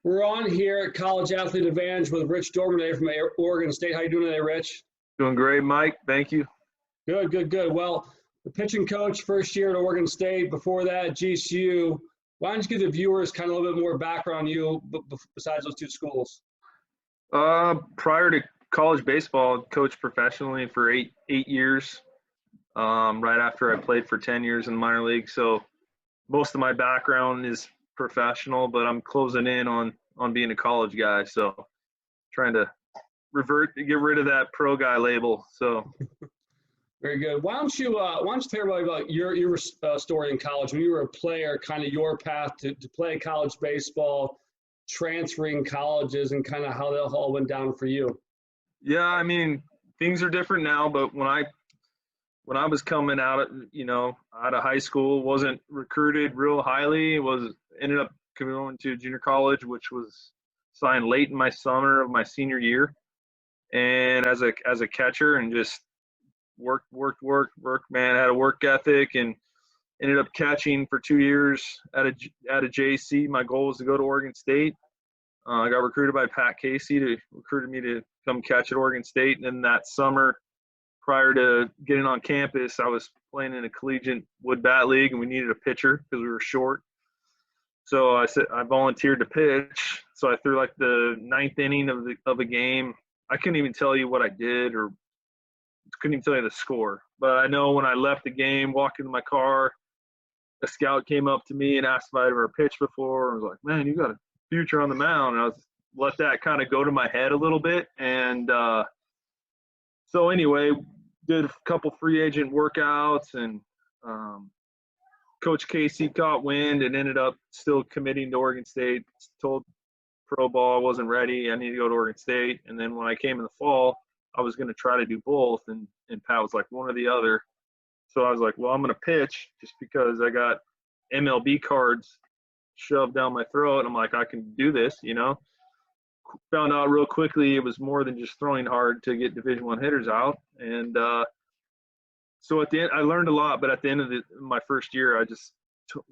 We're on here at College Athlete Advantage with Rich Dorman today from Oregon State. How you doing today, Rich? Doing great, Mike. Thank you. Good, good, good. Well, the pitching coach first year at Oregon State. Before that, GCU. Why don't you give the viewers kind of a little bit more background on you besides those two schools? Prior to college baseball, I coached professionally for eight years. Right after I played for 10 years in the minor league. So most of my background is professional, but I'm closing in on being a college guy. So trying to get rid of that pro guy label. So very good. Why don't you tell everybody about your story in college when you were a player, kind of your path to play college baseball, transferring colleges, and kind of how that all went down for you? Yeah, I mean, things are different now, but when I was coming out of high school, wasn't recruited real highly, ended up going to junior college, which was signed late in my summer of my senior year, and as a catcher, and just worked, man. Had a work ethic and ended up catching for 2 years at a JC. My goal was to go to Oregon State. I got recruited by Pat Casey to recruited me to come catch at Oregon State, and then that summer, prior to getting on campus, I was playing in a collegiate wood bat league, and we needed a pitcher because we were short. So I volunteered to pitch. So I threw like the ninth inning of a game. I couldn't even tell you what I did, or couldn't even tell you the score. But I know when I left the game, walked into my car, a scout came up to me and asked if I'd ever pitched before. I was like, "Man, you got a future on the mound." And I let that kind of go to my head a little bit. And so anyway, did a couple free agent workouts, and Coach Casey caught wind and ended up still committing to Oregon State. Told pro ball I wasn't ready. I needed to go to Oregon State. And then when I came in the fall, I was going to try to do both. And Pat was like, one or the other. So I was like, well, I'm going to pitch just because I got MLB cards shoved down my throat. I'm like, I can do this, Found out real quickly it was more than just throwing hard to get Division I hitters out. And so at the end, I learned a lot. But at the end of my first year, I just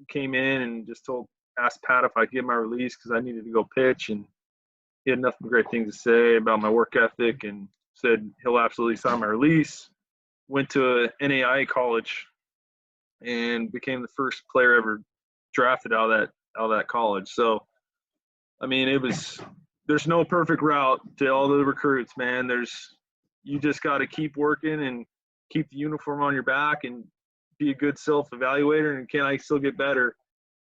came in and just asked Pat if I could get my release because I needed to go pitch. And he had nothing but great things to say about my work ethic, and said he'll absolutely sign my release. Went to a NAIA college and became the first player ever drafted out of that college. So, I mean, there's no perfect route to all the recruits, man. You just got to keep working and keep the uniform on your back and be a good self-evaluator. And can I still get better?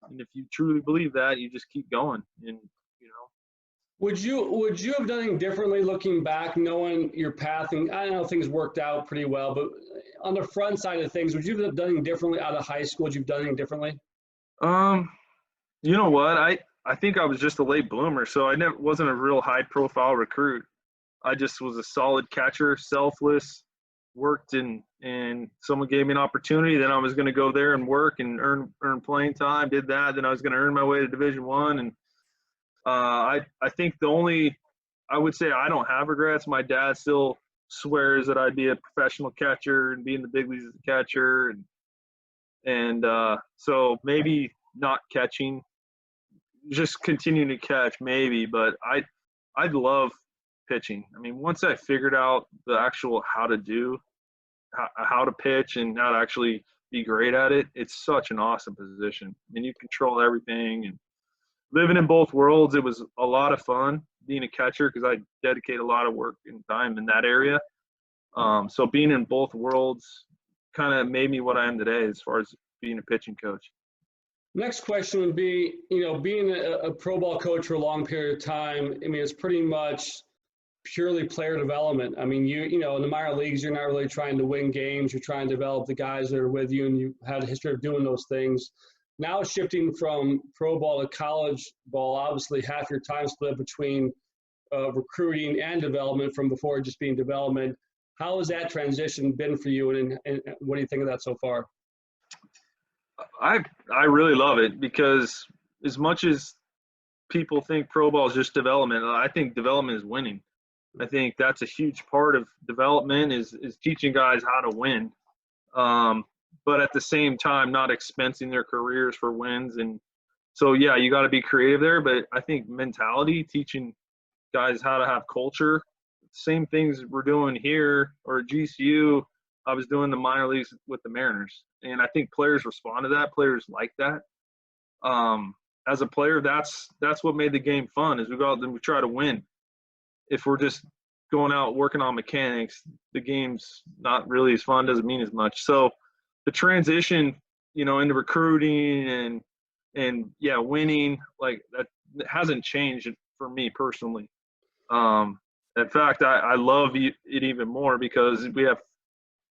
And if you truly believe that, you just keep going. And Would you have done anything differently looking back, knowing your path? And I know things worked out pretty well, but on the front side of things, would you have done anything differently out of high school? Would you have done anything differently? You know what? I think I was just a late bloomer, so I wasn't a real high-profile recruit. I just was a solid catcher, selfless, worked, and someone gave me an opportunity. Then I was going to go there and work and earn playing time. Did that. Then I was going to earn my way to Division I. And I think I would say I don't have regrets. My dad still swears that I'd be a professional catcher and be in the big leagues as a catcher. And so maybe not catching, just continuing to catch maybe, but I'd love pitching. I mean, once I figured out the actual how to pitch and how to actually be great at it, it's such an awesome position. I mean, you control everything, and living in both worlds, it was a lot of fun being a catcher because I dedicate a lot of work and time in that area. So being in both worlds kind of made me what I am today as far as being a pitching coach. Next question would be, being a pro ball coach for a long period of time, I mean, it's pretty much purely player development. I mean, in the minor leagues, you're not really trying to win games. You're trying to develop the guys that are with you, and you had a history of doing those things. Now shifting from pro ball to college ball, obviously half your time split between recruiting and development from before just being development. How has that transition been for you, and what do you think of that so far? I really love it because as much as people think pro ball is just development, I think development is winning. I think that's a huge part of development is teaching guys how to win. But at the same time, not expensing their careers for wins and So yeah, you got to be creative there, but I think mentality, teaching guys how to have culture, same things we're doing here or at GCU. I was doing the minor leagues with the Mariners, and I think players respond to that. Players like that. As a player, that's what made the game fun. Is we go out and we try to win. If we're just going out working on mechanics, the game's not really as fun. Doesn't mean as much. So the transition, into recruiting and yeah, winning, like that hasn't changed for me personally. In fact, I love it even more because we have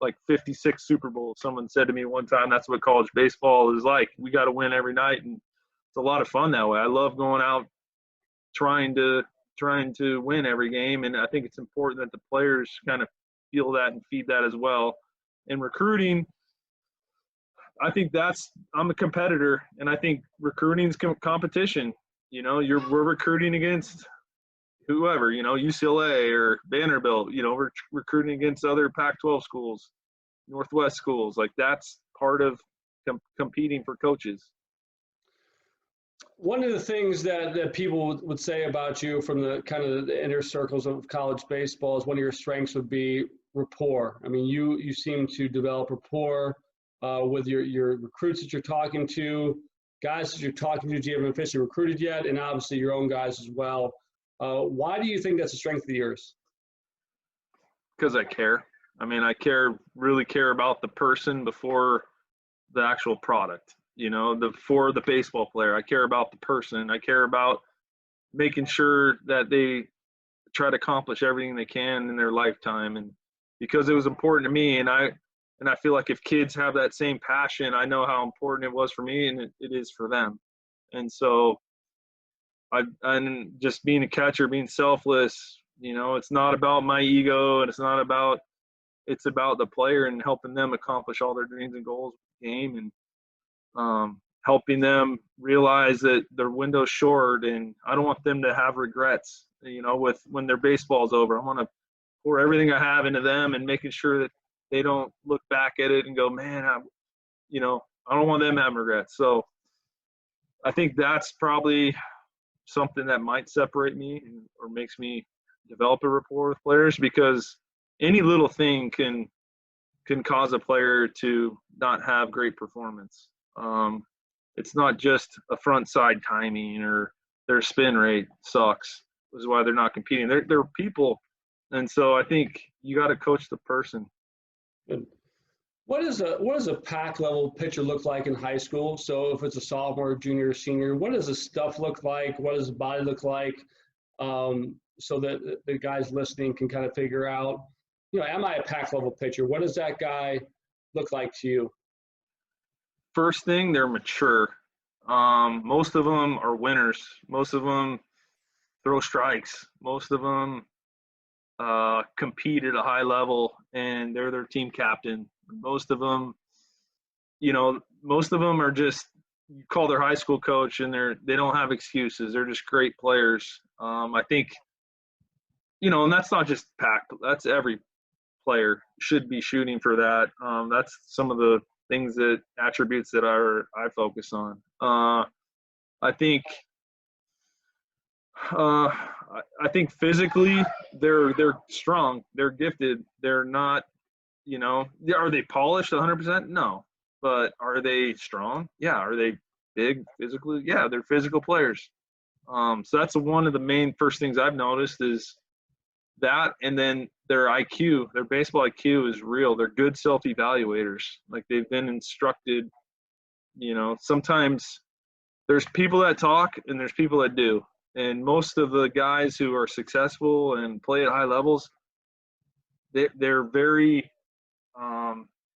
like 56 Super Bowls. Someone said to me one time, that's what college baseball is like. We got to win every night, and it's a lot of fun that way. I love going out trying to win every game, and I think it's important that the players kind of feel that and feed that as well. In recruiting, I think I'm a competitor, and I think recruiting is competition. We're recruiting against whoever, UCLA or Vanderbilt. We're recruiting against other Pac-12 schools, Northwest schools. Like that's part of competing for coaches. One of the things that people would say about you from the kind of the inner circles of college baseball is one of your strengths would be rapport. I mean, you seem to develop rapport with your recruits that you're talking to, guys that you're talking to that you haven't officially recruited yet, and obviously your own guys as well. Why do you think that's a strength of yours? Because I care. I mean, really care about the person before the actual product. For the baseball player, I care about the person. I care about making sure that they try to accomplish everything they can in their lifetime. And because it was important to me, and I feel like if kids have that same passion, I know how important it was for me, and it is for them. And so I'm just being a catcher, being selfless. It's not about my ego, and it's about the player and helping them accomplish all their dreams and goals with the game, and helping them realize that their window's short, and I don't want them to have regrets, with when their baseball's over. I want to pour everything I have into them and making sure that they don't look back at it and go, man, I don't want them to have regrets. So I think that's probably something that might separate me or makes me develop a rapport with players, because any little thing can cause a player to not have great performance. It's not just a front side timing or their spin rate sucks, which is why they're not competing. They're people. And so I think you got to coach the person. What does a pack level pitcher look like in high school? So if it's a sophomore, junior, senior, what does the stuff look like? What does the body look like? So that the guys listening can kind of figure out, am I a pack level pitcher? What does that guy look like to you? First thing, they're mature. Most of them are winners. Most of them throw strikes. Most of them compete at a high level, and they're their team captain. Most of them are just, you call their high school coach, and they don't have excuses. They're just great players. I think, and that's not just Pac. That's every player should be shooting for that. That's some of the attributes that I focus on. I think physically they're strong. They're gifted. They're not, are they polished 100%? No. But are they strong? Yeah. Are they big physically? Yeah, they're physical players. So that's one of the main first things I've noticed is that, and then their IQ, their baseball IQ is real. They're good self-evaluators. Like they've been instructed, sometimes there's people that talk and there's people that do. And most of the guys who are successful and play at high levels, they're very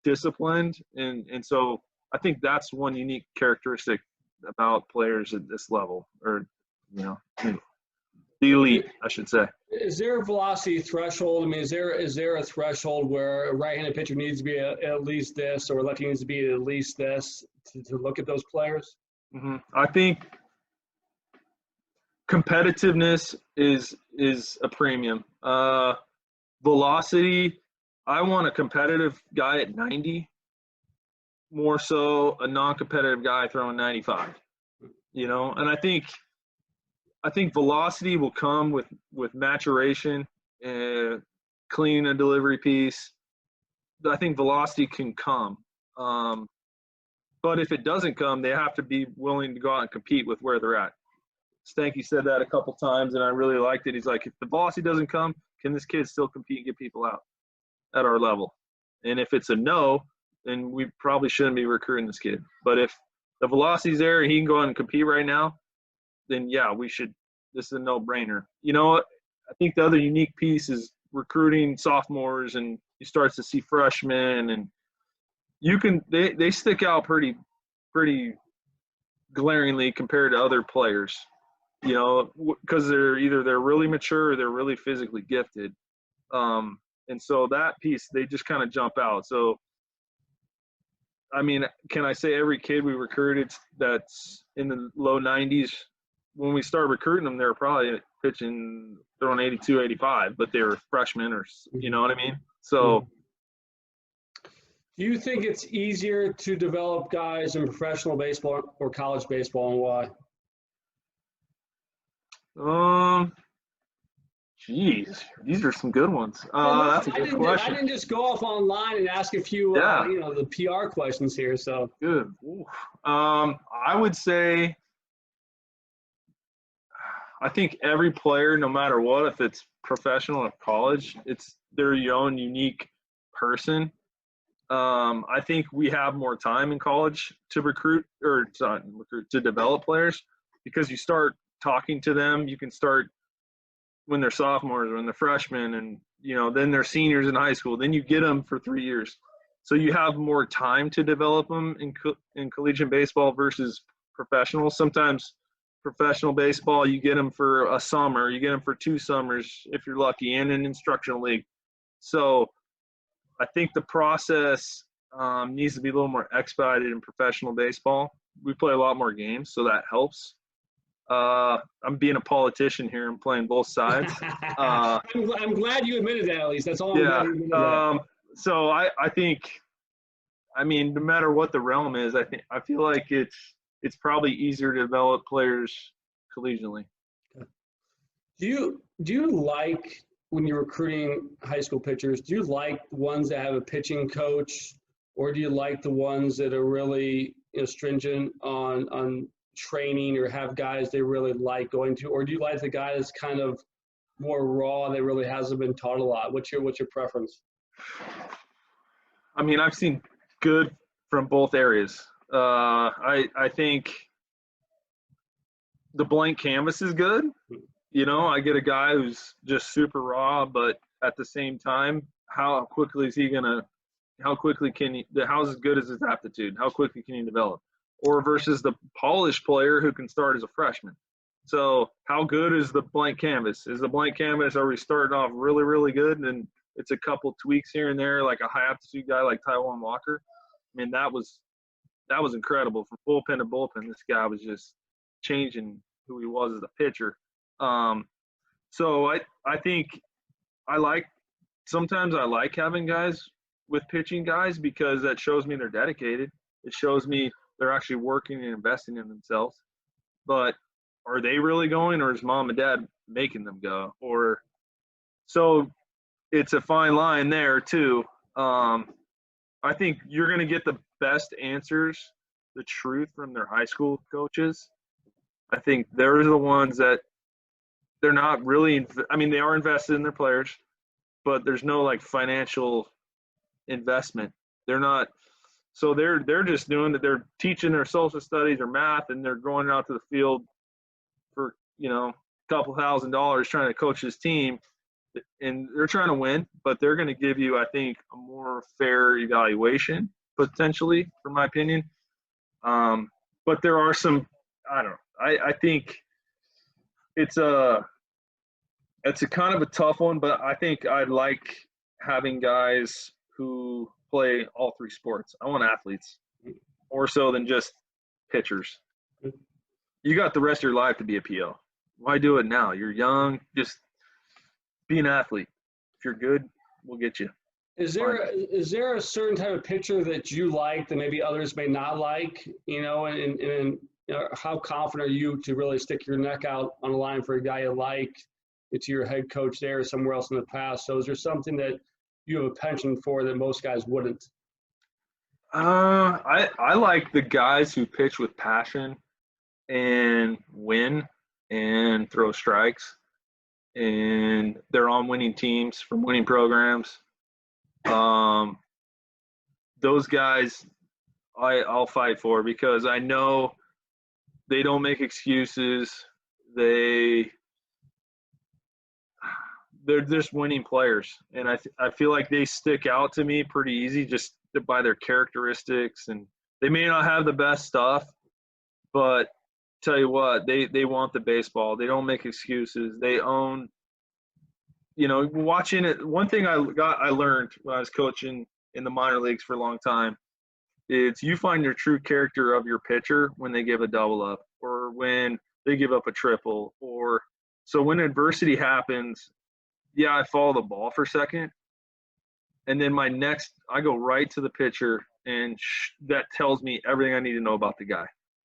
disciplined. And so I think that's one unique characteristic about players at this level, or, the elite, I should say. Is there a velocity threshold? I mean, is there a threshold where a right-handed pitcher needs to be at least this, or a lefty needs to be at least this to look at those players? Mm-hmm. I think competitiveness is a premium. Velocity, I want a competitive guy at 90, more so a non-competitive guy throwing 95. And I think velocity will come with maturation and cleaning a delivery piece. I think velocity can come. But if it doesn't come, they have to be willing to go out and compete with where they're at. Stanky said that a couple times, and I really liked it. He's like, if the velocity doesn't come, can this kid still compete and get people out at our level? And if it's a no, then we probably shouldn't be recruiting this kid. But if the velocity's there and he can go out and compete right now, then yeah, we should. This is a no-brainer. I think the other unique piece is recruiting sophomores, and you start to see freshmen, and they stick out pretty glaringly compared to other players, because they're really mature or they're really physically gifted. And so that piece, they just kind of jump out. So, I mean, can I say every kid we recruited that's in the low 90s, when we started recruiting them, they were probably throwing 82, 85, but they were freshmen or, you know what I mean? So. Do you think it's easier to develop guys in professional baseball or college baseball, and why? Geez, these are some good ones. That's a good question. I didn't just go off online and ask a few, the PR questions here. So good. I would say, I think every player, no matter what, if it's professional or college, they're your own unique person. I think we have more time in college to to develop players, because you start talking to them. You can start when they're sophomores or when they're freshmen, and then they're seniors in high school. Then you get them for 3 years, so you have more time to develop them in collegiate baseball versus professional. Sometimes professional baseball, you get them for a summer, you get them for 2 summers if you're lucky, in an instructional league. So I think the process needs to be a little more expedited in professional baseball. We play a lot more games, so that helps. I'm being a politician here and playing both sides. I'm glad you admitted that, at least. That's all. Yeah. So I think, I mean, no matter what the realm is, I feel like it's probably easier to develop players collegiately. Do you like, when you're recruiting high school pitchers, do you like the ones that have a pitching coach, or do you like the ones that are really stringent on training, or have guys they really like going to, or do you like the guy that's kind of more raw, that really hasn't been taught a lot? What's your preference? I mean, I've seen good from both areas. I think the blank canvas is good. I get a guy who's just super raw, but at the same time, how quickly how's as good as his aptitude? How quickly can he develop? Or versus the polished player who can start as a freshman. So how good is the blank canvas? Are we starting off really, really good, and then it's a couple tweaks here and there, like a high aptitude guy like Taiwan Walker? I mean, that was incredible. From bullpen to bullpen, this guy was just changing who he was as a pitcher. So I think sometimes I like having guys with pitching guys, because that shows me they're dedicated. It shows me they're actually working and investing in themselves. But are they really going, or is mom and dad making them go? So it's a fine line there too. I think you're going to get the best answers, the truth, from their high school coaches. I think they're the ones that they're not really – I mean, they are invested in their players, but there's no, like, financial investment. They're not – so they're just doing it. They're teaching their social studies or math, and they're going out to the field for, a couple $1,000 trying to coach this team. And they're trying to win, but they're going to give you, I think, a more fair evaluation, potentially, from my opinion. But there are some – I don't know. I think it's a kind of a tough one, but I think I like having guys who play all three sports. I want athletes more so than just pitchers. You got the rest of your life to be a PO. Why do it now? You're young. Just be an athlete. If you're good, we'll get you. Is there a certain type of pitcher that you like that maybe others may not like, and how confident are you to really stick your neck out on the line for a guy you like, to your head coach there or somewhere else in the past? So is there something that you have a penchant for that most guys wouldn't? I like the guys who pitch with passion and win and throw strikes, and they're on winning teams from winning programs. Those guys I'll fight for, because I know they don't make excuses. They're just winning players, and I feel like they stick out to me pretty easy just by their characteristics. And they may not have the best stuff, but tell you what, they want the baseball. They don't make excuses. They own, watching it. One thing I learned when I was coaching in the minor leagues for a long time is you find your true character of your pitcher when they give a double up or when they give up a triple. Or so when adversity happens, yeah, I follow the ball for a second, and then I go right to the pitcher, and that tells me everything I need to know about the guy.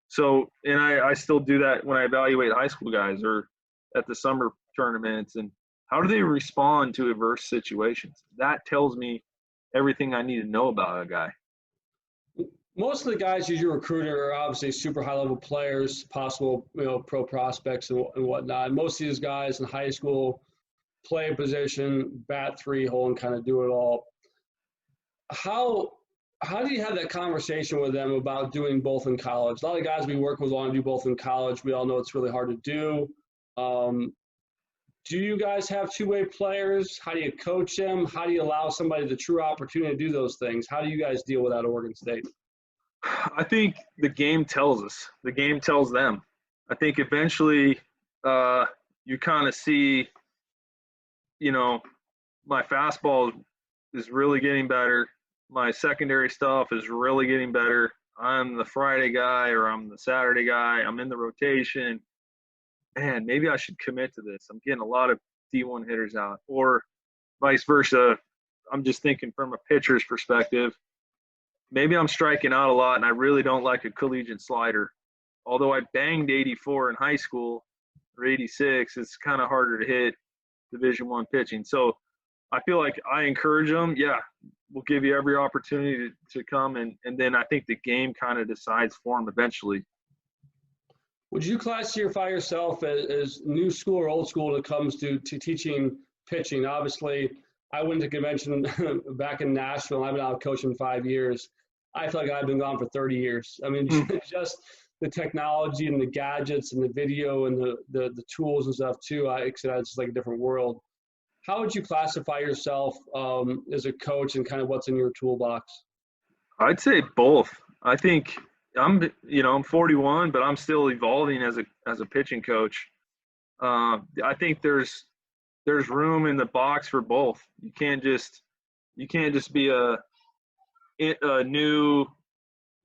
So, and I still do that when I evaluate high school guys or at the summer tournaments, and how do they respond to adverse situations? That tells me everything I need to know about a guy. Most of the guys you recruit are obviously super high-level players, possible pro prospects and whatnot. Most of these guys in high school play a position, bat 3-hole, and kind of do it all. How do you have that conversation with them about doing both in college? A lot of guys we work with want to do both in college. We all know it's really hard to do. Do you guys have two-way players? How do you coach them? How do you allow somebody the true opportunity to do those things? How do you guys deal with that at Oregon State? I think the game tells us. The game tells them. I think eventually you kind of see, my fastball is really getting better. My secondary stuff is really getting better. I'm the Friday guy or I'm the Saturday guy. I'm in the rotation. Man, maybe I should commit to this. I'm getting a lot of D1 hitters out, or vice versa. I'm just thinking from a pitcher's perspective. Maybe I'm striking out a lot and I really don't like a collegiate slider. Although I banged 84 in high school or 86, it's kind of harder to hit Division I pitching. So I feel like I encourage them. Yeah, we'll give you every opportunity to come. And then I think the game kind of decides for them eventually. Would you classify yourself as new school or old school when it comes to teaching pitching? Obviously, I went to convention back in Nashville. I've been out coaching 5 years. I feel like I've been gone for 30 years. I mean, just the technology and the gadgets and the video and the tools and stuff too. It's just like a different world. How would you classify yourself as a coach and kind of what's in your toolbox? I'd say both. I think I'm 41, but I'm still evolving as a pitching coach. I think there's room in the box for both. You can't just be a new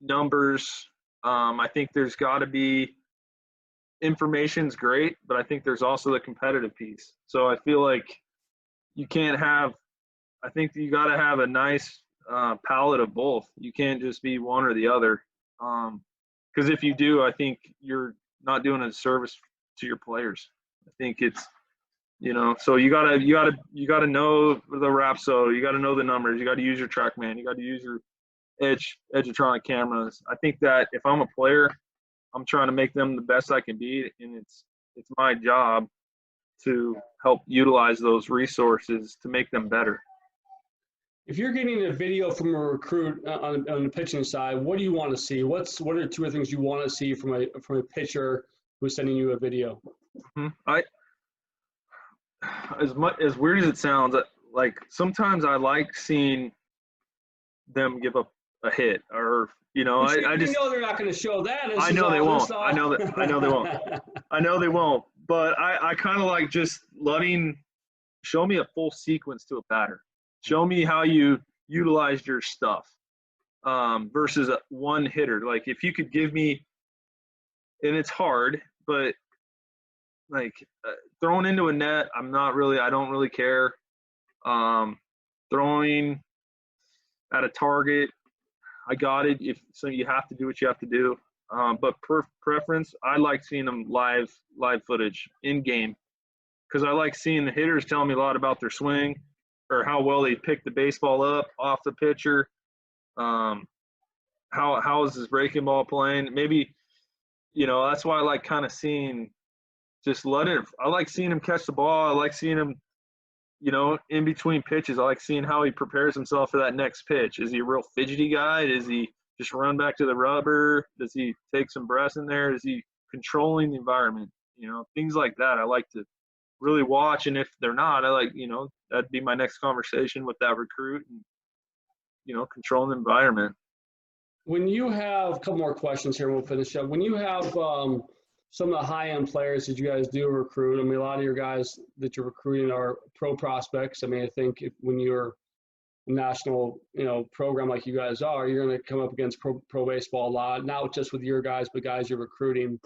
numbers. I think there's got to be information's great, but I think there's also the competitive piece. So I feel like I think you got to have a nice palette of both. You can't just be one or the other. Because if you do, I think you're not doing a service to your players. I think it's, so you gotta know the Rapso, you gotta know the numbers, you gotta use your TrackMan, you gotta use your Edgertronic cameras. I think that if I'm a player, I'm trying to make them the best I can be, and it's my job to help utilize those resources to make them better. If you're getting a video from a recruit on the pitching side, what do you want to see? What are two or things you want to see from a pitcher who's sending you a video? As weird as it sounds, like sometimes I like seeing them give up a hit, or I just know they're not going to show that. I know they won't. I know they won't. I know they won't. But I kind of like just show me a full sequence to a batter. Show me how you utilized your stuff versus a one hitter. Like if you could give me, and it's hard, but like throwing into a net, I don't really care. Throwing at a target, I got it. So you have to do what you have to do. But preference, I like seeing them live footage in game, because I like seeing the hitters tell me a lot about their swing or how well they pick the baseball up off the pitcher. How is his breaking ball playing? Maybe, that's why I like kind of seeing, I like seeing him catch the ball. I like seeing him, in between pitches. I like seeing how he prepares himself for that next pitch. Is he a real fidgety guy? Does he just run back to the rubber? Does he take some breaths in there? Is he controlling the environment? Things like that I like to really watch. And if they're not, I like, that'd be my next conversation with that recruit and, controlling the environment. When you have a couple more questions here, we'll finish up. When you have some of the high-end players that you guys do recruit, I mean, a lot of your guys that you're recruiting are pro prospects. I mean, I think when you're a national, program like you guys are, you're going to come up against pro baseball a lot, not just with your guys, but guys you're recruiting.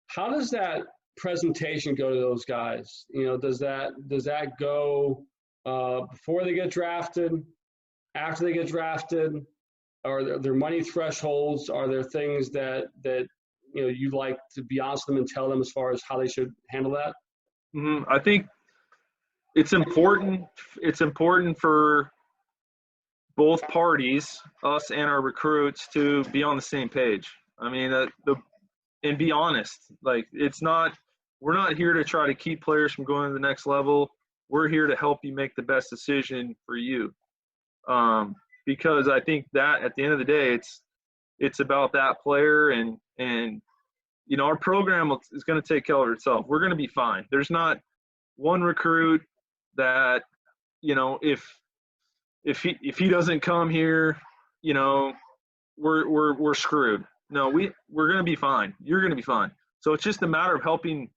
How does that presentation go to those guys? Does that go before they get drafted, after they get drafted? Are there money thresholds? Are there things that you'd like to be honest with them and tell them as far as how they should handle that? I think it's important. It's important for both parties, us and our recruits, to be on the same page. I mean, and be honest. Like, we're not here to try to keep players from going to the next level. We're here to help you make the best decision for you. Because I think that at the end of the day, it's about that player, and our program is going to take care of itself. We're going to be fine. There's not one recruit that, if he doesn't come here, we're screwed. No, we're going to be fine. You're going to be fine. So it's just a matter of helping,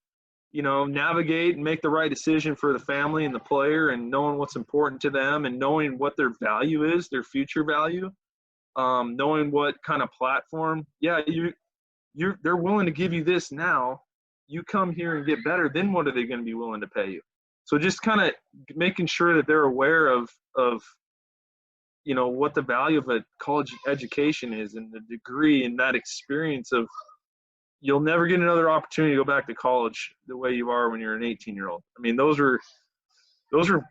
navigate and make the right decision for the family and the player, and knowing what's important to them, and knowing what their value is, their future value, knowing what kind of platform. Yeah, they're willing to give you this now. You come here and get better, then what are they going to be willing to pay you? So just kind of making sure that they're aware of what the value of a college education is, and the degree and that experience of, you'll never get another opportunity to go back to college the way you are when you're an 18-year-old. I mean, those are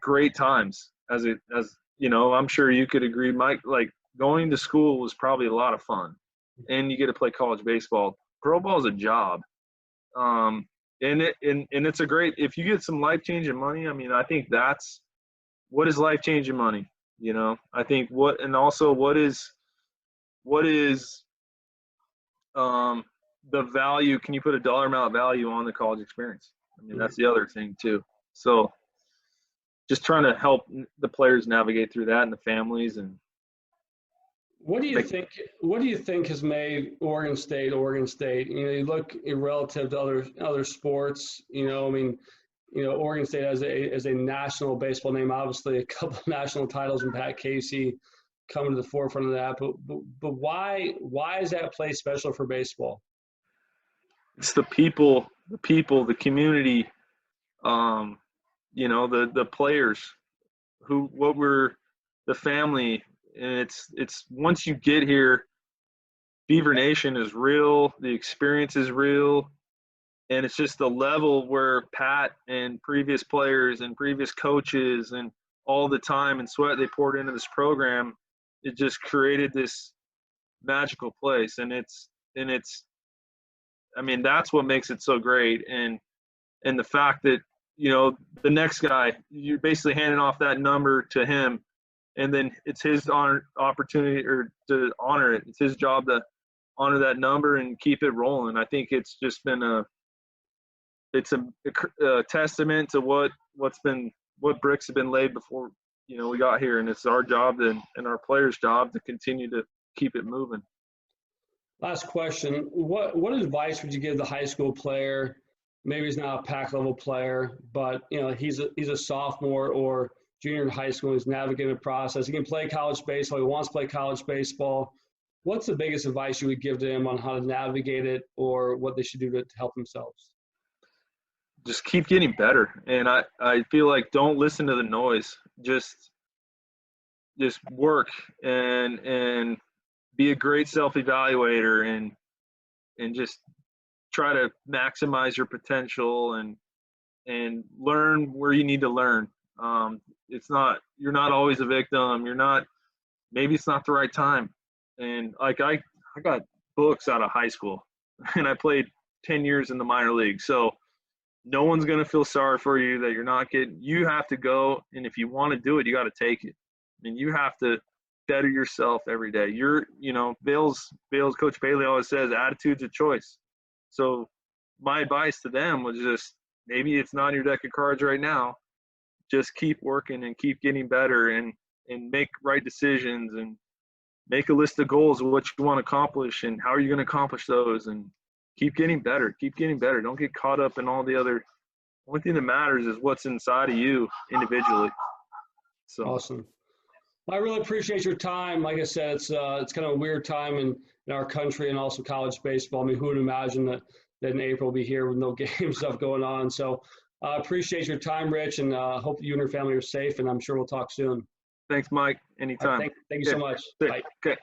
great times. As I'm sure you could agree, Mike, like, going to school was probably a lot of fun, and you get to play college baseball. Pro ball is a job. And it's a great, if you get some life-changing money, I mean, I think that's, what is life-changing money? I think what is the value? Can you put a dollar amount value on the college experience? I mean, that's the other thing too. So just trying to help the players navigate through that, and the families. And what do you think has made Oregon State? You look relative to other sports, I mean, Oregon State as a national baseball name, obviously a couple of national titles, and Pat Casey coming to the forefront of that. But why is that place special for baseball? It's the people, the community, the players, the family. And it's once you get here, Beaver Nation is real. The experience is real. And it's just the level where Pat and previous players and previous coaches and all the time and sweat they poured into this program, it just created this magical place. And it's I mean, that's what makes it so great. And the fact that, the next guy, you're basically handing off that number to him, and then it's his opportunity, or to honor it. It's his job to honor that number and keep it rolling. I think it's just been a testament to what bricks have been laid before, we got here. And it's our job and our players' job to continue to keep it moving. Last question. What advice would you give the high school player? Maybe he's not a pack level player, but he's a sophomore or junior in high school. He's navigating the process. He can play college baseball. He wants to play college baseball. What's the biggest advice you would give to him on how to navigate it, or what they should do to help themselves? Just keep getting better. And I feel like, don't listen to the noise. Just work and be a great self-evaluator, and just try to maximize your potential and learn where you need to learn. You're not always a victim. Maybe it's not the right time. And like I got books out of high school and I played 10 years in the minor league. So no one's going to feel sorry for you that you're not getting, you have to go. And if you want to do it, you got to take it. And you have to better yourself every day. Coach Bailey always says, attitude's a choice. So my advice to them was just, maybe it's not on your deck of cards right now. Just keep working and keep getting better and make right decisions and make a list of goals of what you want to accomplish and how are you going to accomplish those, and keep getting better. Don't get caught up in all the other. The only thing that matters is what's inside of you individually. So awesome. I really appreciate your time. Like I said, it's kind of a weird time in our country and also college baseball. I mean, who would imagine that in April we'll be here with no game stuff going on. So I appreciate your time, Rich, and hope you and your family are safe, and I'm sure we'll talk soon. Thanks, Mike. Anytime. Thank you so much. Bye. Okay.